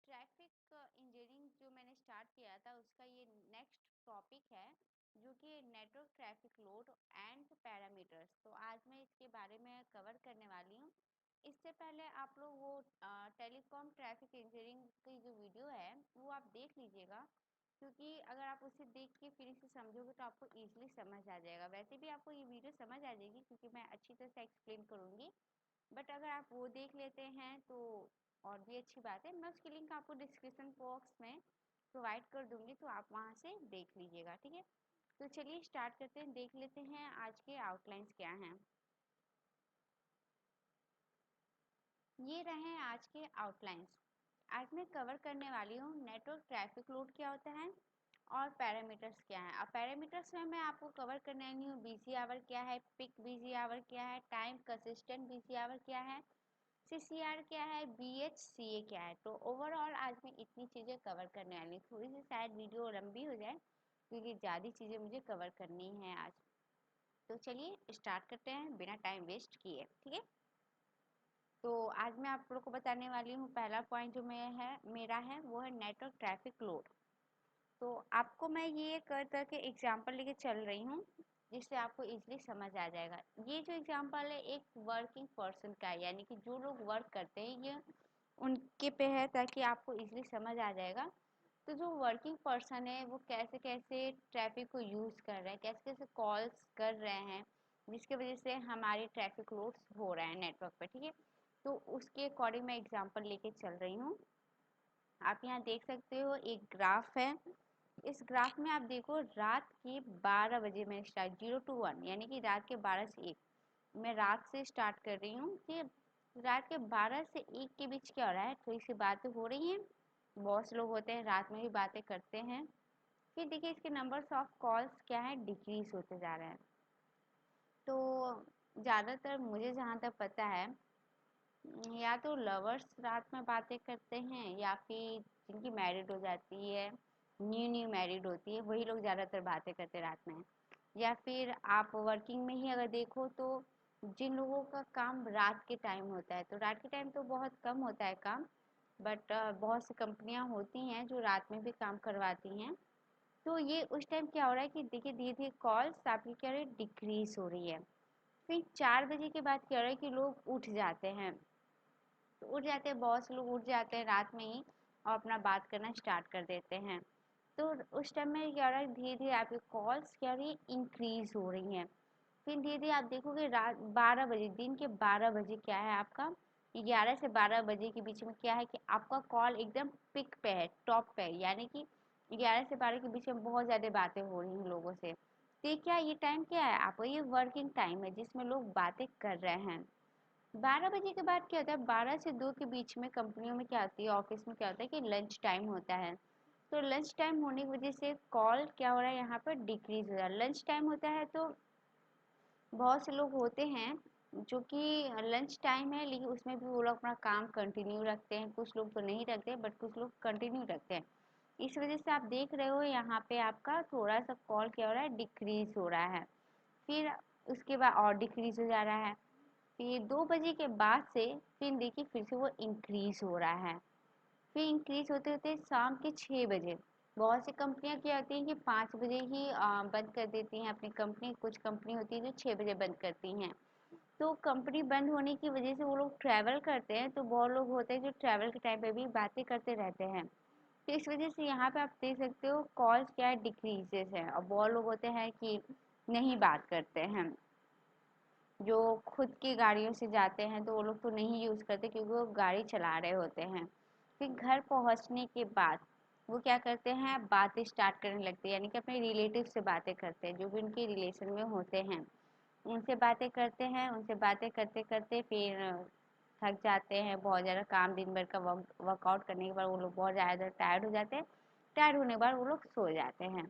Traffic engineering जो मैंने start किया था उसका ये नेक्स्ट टॉपिक है जो कि network traffic load and parameters. तो आज मैं इसके बारे में कवर करने वाली हूँ। इससे पहले आप लोग वो टेलीकॉम ट्रैफिक इंजीनियरिंग की जो वीडियो है वो आप देख लीजिएगा, क्योंकि अगर आप उसे देख के फिर इसे समझोगे तो आपको ईजिली समझ आ जाएगा। वैसे भी आपको ये वीडियो समझ आ जाएगी क्योंकि मैं अच्छी तरह से एक्सप्लेन करूँगी, बट अगर आप वो देख लेते हैं तो और भी अच्छी बात है। मैं उसकी लिंक आपको डिस्क्रिप्शन बॉक्स में प्रोवाइड कर दूंगी, तो आप वहाँ से देख लीजिएगा, ठीक है। तो चलिए स्टार्ट करते हैं, देख लेते हैं आज के आउटलाइंस क्या हैं। ये रहे आज के आउटलाइंस। आज मैं कवर करने वाली हूँ नेटवर्क ट्रैफिक लोड क्या होता है और पैरामीटर्स क्या है। अब पैरामीटर्स में मैं आपको कवर करने वाली हूँ बिजी आवर क्या है, पिक बिजी आवर क्या है, टाइम कंसिस्टेंट बिजी आवर क्या है, सीसीआर क्या है, बीएचसीए क्या है। तो ओवरऑल आज मैं इतनी चीज़ें कवर करने वाली हूँ। थोड़ी सी शायद वीडियो लंबी हो जाए क्योंकि ज़्यादा चीज़ें मुझे कवर करनी है आज। तो चलिए स्टार्ट करते हैं बिना टाइम वेस्ट किए, ठीक है। तो आज मैं आप लोग को बताने वाली हूँ, पहला पॉइंट जो मेरा है वो है नेटवर्क ट्रैफिक लोड। तो आपको मैं ये कर करके एग्जांपल लेके चल रही हूँ जिससे आपको इजीली समझ आ जाएगा। ये जो एग्जांपल है एक वर्किंग पर्सन का है, यानी कि जो लोग वर्क करते हैं ये उनके पे है, ताकि आपको इजीली समझ आ जाएगा। तो जो वर्किंग पर्सन है वो कैसे कैसे ट्रैफिक को यूज़ कर रहे हैं, कैसे कैसे कॉल्स कर रहे हैं जिसकी वजह से हमारे ट्रैफिक लोड्स हो रहे हैं नेटवर्क पे, ठीक है। तो उसके अकॉर्डिंग मैं एग्जांपल लेके चल रही हूँ। आप यहाँ देख सकते हो एक ग्राफ है। इस ग्राफ में आप देखो रात के 12 बजे में स्टार्ट, 0 to 1 यानी कि रात के 12 से 1। मैं रात से स्टार्ट कर रही हूँ कि रात के 12 से 1 के बीच क्या हो रहा है। थोड़ी सी बातें हो रही हैं, बहुत से लोग होते हैं रात में भी बातें करते हैं। फिर देखिए इसके नंबर्स ऑफ कॉल्स क्या है, डिक्रीज होते जा रहे हैं। तो ज़्यादातर मुझे जहाँ तक पता है या तो लवर्स रात में बातें करते हैं या फिर जिनकी मैरिड हो जाती है, न्यू न्यू मैरिड होती है, वही लोग ज़्यादातर बातें करते हैं रात में। या फिर आप वर्किंग में ही अगर देखो तो जिन लोगों का काम रात के टाइम होता है, तो रात के टाइम तो बहुत कम होता है काम, बट बहुत सी कंपनियां होती हैं जो रात में भी काम करवाती हैं। तो ये उस टाइम क्या हो रहा है कि देखिए धीरे धीरे कॉल्स आपकी क्या हो रही है, डिक्रीज हो रही है। फिर 4 बजे के बाद क्या हो रहा है कि लोग उठ जाते हैं। तो उठ जाते हैं, बहुत से लोग उठ जाते हैं रात में ही और अपना बात करना स्टार्ट कर देते हैं। तो उस टाइम में क्या हो रहा है, धीरे धीरे आपकी कॉल्स क्या हो रही है, इंक्रीज हो रही हैं। फिर धीरे धीरे आप देखोगे रात 12 बजे, दिन के 12 बजे क्या है आपका, 11 से 12 बजे के बीच में क्या है कि आपका कॉल एकदम पिक पे है, टॉप पे है। यानी कि 11 से 12 के बीच में बहुत ज़्यादा बातें हो रही हैं लोगों से। तो ये क्या, ये टाइम क्या है आपका, ये वर्किंग टाइम है जिसमें लोग बातें कर रहे हैं। 12 बजे के बाद क्या होता है, 12 से 2 के बीच में कंपनियों में क्या होती है, ऑफिस में क्या होता है कि लंच टाइम होता है। तो लंच टाइम होने की वजह से कॉल क्या हो रहा है, यहाँ पर डिक्रीज हो रहा है। लंच टाइम होता है तो बहुत से लोग होते हैं जो कि लंच टाइम है लेकिन उसमें भी वो लोग अपना काम कंटिन्यू रखते हैं। कुछ लोग तो नहीं रखते बट कुछ लोग कंटिन्यू रखते हैं। इस वजह से आप देख रहे हो यहाँ पे आपका थोड़ा सा कॉल क्या हो रहा है, डिक्रीज हो रहा है। फिर उसके बाद और डिक्रीज हो जा रहा है। फिर 2 बजे के बाद से फिर देखिए फिर से वो इंक्रीज हो रहा है। फिर इंक्रीज होते होते शाम के 6 बजे बहुत सी कंपनियां क्या होती हैं कि 5 बजे ही बंद कर देती हैं अपनी कंपनी। कुछ कंपनी होती है जो 6 बजे बंद करती हैं। तो कंपनी बंद होने की वजह से वो लोग ट्रैवल करते हैं, तो बहुत लोग होते हैं जो ट्रैवल के टाइम पे भी बातें करते रहते हैं। तो इस वजह से यहाँ पे आप देख सकते हो कॉल्स क्या है, डिक्रीजेस है। और बहुत लोग होते हैं कि नहीं बात करते हैं, जो खुद की गाड़ियों से जाते हैं तो वो लोग तो नहीं यूज़ करते क्योंकि वो गाड़ी चला रहे होते हैं। फिर घर पहुंचने के बाद वो क्या करते हैं, बातें स्टार्ट करने लगते हैं, यानी कि अपने रिलेटिव से बातें करते हैं, जो भी उनके रिलेशन में होते हैं उनसे बातें करते हैं। उनसे बातें करते करते फिर थक जाते हैं, बहुत ज़्यादा काम दिन भर का वर्कआउट करने के बाद वो लोग बहुत ज़्यादा टायर्ड हो जाते हैं। टायर्ड होने के बाद वो लोग सो जाते हैं।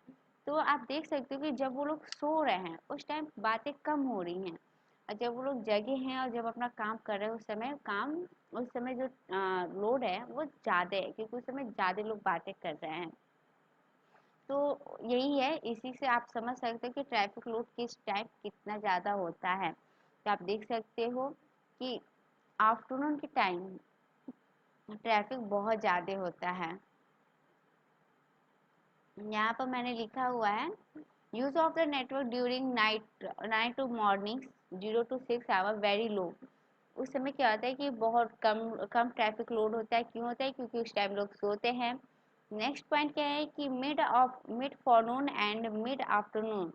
तो आप देख सकते हो कि जब वो लोग सो रहे हैं उस टाइम बातें कम हो रही हैं, और जब वो लोग जगे हैं और जब अपना काम कर रहे हैं उस समय जो लोड है वो ज़्यादा है, क्योंकि उस समय ज़्यादा लोग बातें कर रहे हैं। तो यही है, इसी से आप समझ सकते हो कि ट्रैफिक लोड किस टाइम कितना ज़्यादा होता है। तो आप देख सकते हो कि आफ्टरनून के टाइम ट्रैफिक बहुत ज़्यादा होता है। यहाँ पर मैंने लिखा हुआ है use of the network during night to morning 0 to 6 hour very low. उस समय क्या होता है कि बहुत कम कम ट्रैफिक लोड होता है। क्यों होता है? क्योंकि उस टाइम लोग सोते हैं। नेक्स्ट पॉइंट क्या है कि मिड फॉरनून एंड मिड आफ्टरनून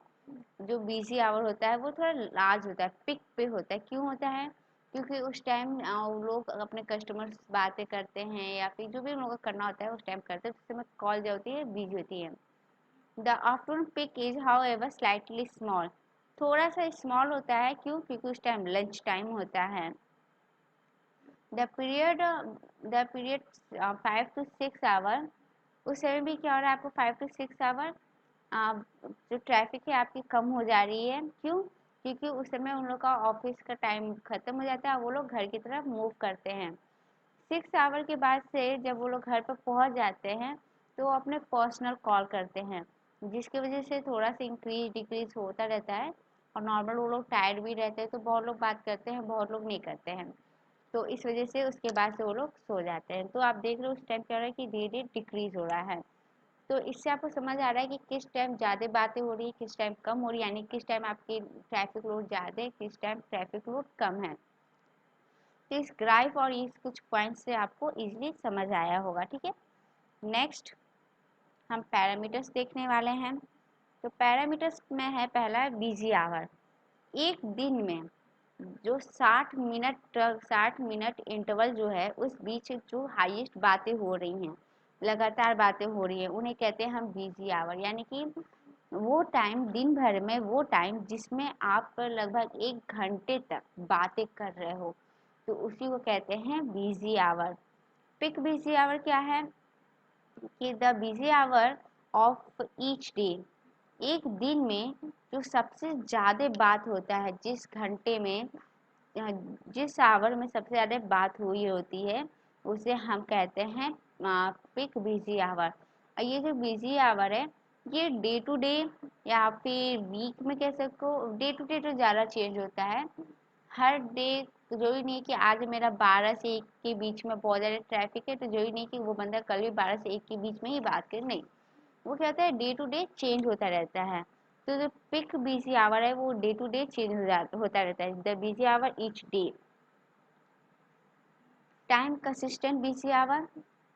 जो बिजी आवर होता है वो थोड़ा लार्ज होता है, पिक पे होता है। क्यों होता है? क्योंकि उस टाइम लोग अपने कस्टमर्स बातें करते हैं या फिर जो भी उन लोगों को करना होता है उस टाइम करते हैं। उस समय कॉल जो होती है बिजी होती है। The afternoon peak is however slightly small. थोड़ा सा स्मॉल होता है। क्यों? क्योंकि उस टाइम लंच टाइम होता है। The period the period 5 to 6 hour, उस समय भी क्या हो रहा है आपको 5 to 6 आवर जो ट्रैफिक है आपकी कम हो जा रही है। क्यों? क्योंकि उस समय उन लोग का ऑफिस का टाइम खत्म हो जाता है और वो लोग घर की तरफ मूव करते हैं। 6 आवर के बाद से जब वो लोग घर पर पहुंच जाते हैं तो वो अपने पर्सनल कॉल करते हैं, जिसकी वजह से थोड़ा सा इंक्रीज डिक्रीज होता रहता है। और नॉर्मल वो लोग टायर्ड भी रहते हैं तो बहुत लोग बात करते हैं, बहुत लोग नहीं करते हैं। तो इस वजह से उसके बाद से वो लोग सो जाते हैं। तो आप देख रहे हो उस टाइम क्या हो रहा है कि धीरे धीरे डिक्रीज हो रहा है। तो इससे आपको समझ आ रहा है कि किस टाइम ज़्यादा बातें हो रही है, किस टाइम कम हो रही है, यानी किस टाइम आपकी ट्रैफिक लोड ज़्यादा है, किस टाइम ट्रैफिक लोड कम है। तो इस ग्राफ और इस कुछ पॉइंट से आपको इजीली समझ आया होगा। ठीक है, नेक्स्ट हम पैरामीटर्स देखने वाले हैं। तो पैरामीटर्स में है पहला बिजी आवर। एक दिन में जो 60 मिनट इंटरवल जो है उस बीच जो हाईएस्ट बातें हो रही हैं, लगातार बातें हो रही हैं, उन्हें कहते हैं हम बिजी आवर। यानी कि वो टाइम दिन भर में वो टाइम जिसमें आप लगभग 1 घंटे तक बातें कर रहे हो, तो उसी को कहते हैं busy hour. Peak busy hour क्या है कि the busy hour of each day. एक दिन में जो सबसे ज़्यादा बात होता है, जिस घंटे में जिस आवर में सबसे ज़्यादा बात हुई होती है उसे हम कहते हैं पिक बिजी आवर। और ये जो बिजी आवर है ये डे टू डे या फिर वीक में कह सको, डे टू डे तो ज़्यादा चेंज होता है। हर डे जरूरी नहीं कि आज मेरा 12 से 1 के बीच में बहुत ज़्यादा ट्रैफिक है तो जरूरी नहीं कि वो बंदा कल भी 12 से 1 के बीच में ही बात करे। नहीं, वो क्या होता है डे टू डे चेंज होता रहता है। तो जो पिक बिजी आवर है वो डे टू डे चेंज होता रहता है। The busy hour each day. Time consistent busy hour,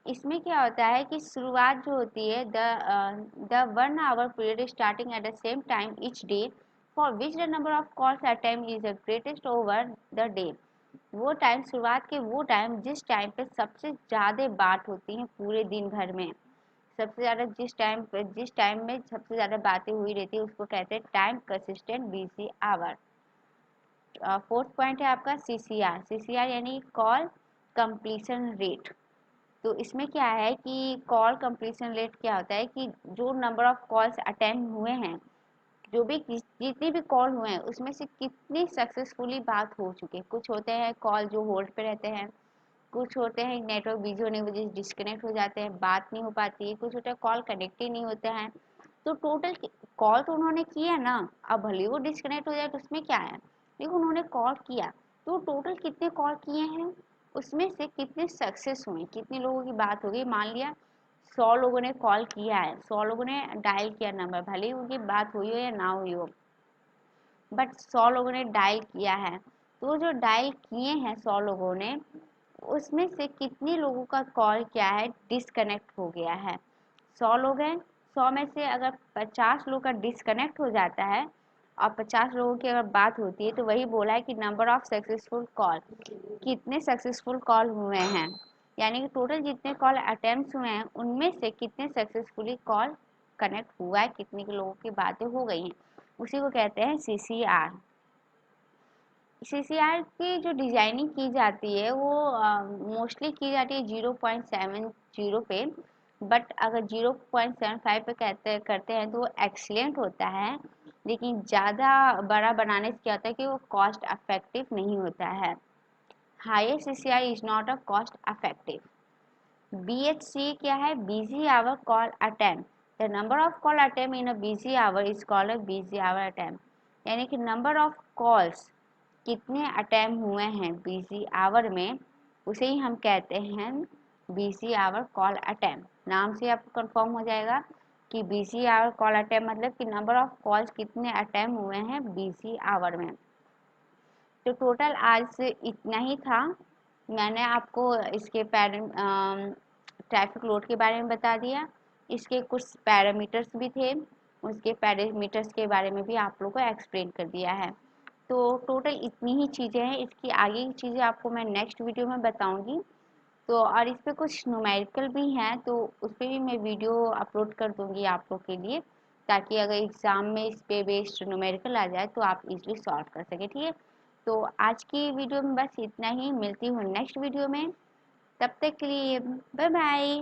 इसमें क्या होता है कि शुरुआत जो होती है the 1 hour period starting at the same time each day for which the number of calls attempt is the greatest over the day. वो टाइम शुरुआत के वो टाइम जिस टाइम पे सबसे ज़्यादा बात होती है पूरे दिन भर में, सबसे ज़्यादा जिस टाइम में सबसे ज़्यादा बातें हुई रहती है उसको कहते हैं time consistent busy hour. Fourth point है आपका सीसीआर। सीसीआर यानी कॉल कंप्लीशन रेट। तो इसमें क्या है कि कॉल कंप्लीशन रेट क्या होता है कि जो नंबर ऑफ कॉल्स अटेम्प्ट हुए हैं, जो भी जितनी भी कॉल हुए हैं उसमें से कितनी सक्सेसफुली बात हो चुकी है। कुछ होते हैं कॉल जो होल्ड पे रहते हैं, कुछ होते हैं नेटवर्क बिजी होने की वजह से डिस्कनेक्ट हो जाते हैं, बात नहीं हो पाती है, कुछ होता है कॉल कनेक्ट ही नहीं होते हैं। तो टोटल कॉल तो उन्होंने किया ना, अब भले वो डिस्कनेक्ट हो जाए तो उसमें क्या है, लेकिन उन्होंने कॉल किया। तो टोटल कितने कॉल किए हैं, उसमें से कितने सक्सेस हुए, कितने लोगों की बात हो गई। मान लिया 100 लोगों ने कॉल किया है, 100 लोगों ने डायल किया नंबर, भले ही उनकी बात हुई हो या ना हुई हो, बट 100 लोगों ने डायल किया है। तो जो डायल किए हैं 100 लोगों ने, उसमें से कितने लोगों का कॉल क्या है डिस्कनेक्ट हो गया है। 100 लोग हैं, 100 में से अगर 50 लोग का डिस्कनेक्ट हो जाता है और 50 लोगों की अगर बात होती है तो वही बोला है कि नंबर ऑफ सक्सेसफुल कॉल, कितने सक्सेसफुल कॉल हुए हैं। यानी कि टोटल जितने कॉल अटेम्प्ट हुए हैं उनमें से कितने सक्सेसफुली कॉल कनेक्ट हुआ है, कितने के लोगों की बातें हो गई हैं, उसी को कहते हैं सीसीआर। सीसीआर की जो डिजाइनिंग की जाती है वो मोस्टली की जाती है 0.70 पे, बट अगर 0.75 पे करते हैं तो वो एक्सीलेंट होता है। लेकिन ज़्यादा बड़ा बनाने से क्या होता है कि वो कॉस्ट अफेक्टिव नहीं होता है। Higher CCR is not a cost effective. BHC क्या है, busy hour call attempt. The number of call attempt in a busy hour is called a busy hour attempt. यानी कि नंबर ऑफ कॉल्स कितने attempt हुए हैं busy our में, उसे ही हम कहते हैं BC आवर कॉल अटेम्प्ट। नाम से आपको कंफर्म हो जाएगा कि BC आवर कॉल अटेम्प्ट मतलब कि नंबर ऑफ कॉल्स कितने अटेम्प्ट हुए हैं BC आवर में। तो टोटल आज से इतना ही था। मैंने आपको इसके ट्रैफिक लोड के बारे में बता दिया, इसके कुछ पैरामीटर्स भी थे, उसके पैरामीटर्स के बारे में भी आप लोग को एक्सप्लेन कर दिया है। तो टोटल इतनी ही चीज़ें हैं, इसकी आगे की चीज़ें आपको मैं नेक्स्ट वीडियो में बताऊंगी। तो और इस पे कुछ न्यूमेरिकल भी हैं, तो उस पर भी मैं वीडियो अपलोड कर दूंगी आप लोग के लिए, ताकि अगर एग्ज़ाम में इस पे बेस्ड न्यूमेरिकल आ जाए तो आप इजीली सॉल्व कर सकें। ठीक है, तो आज की वीडियो में बस इतना ही, मिलती हूँ नेक्स्ट वीडियो में, तब तक के लिए बाय बाय।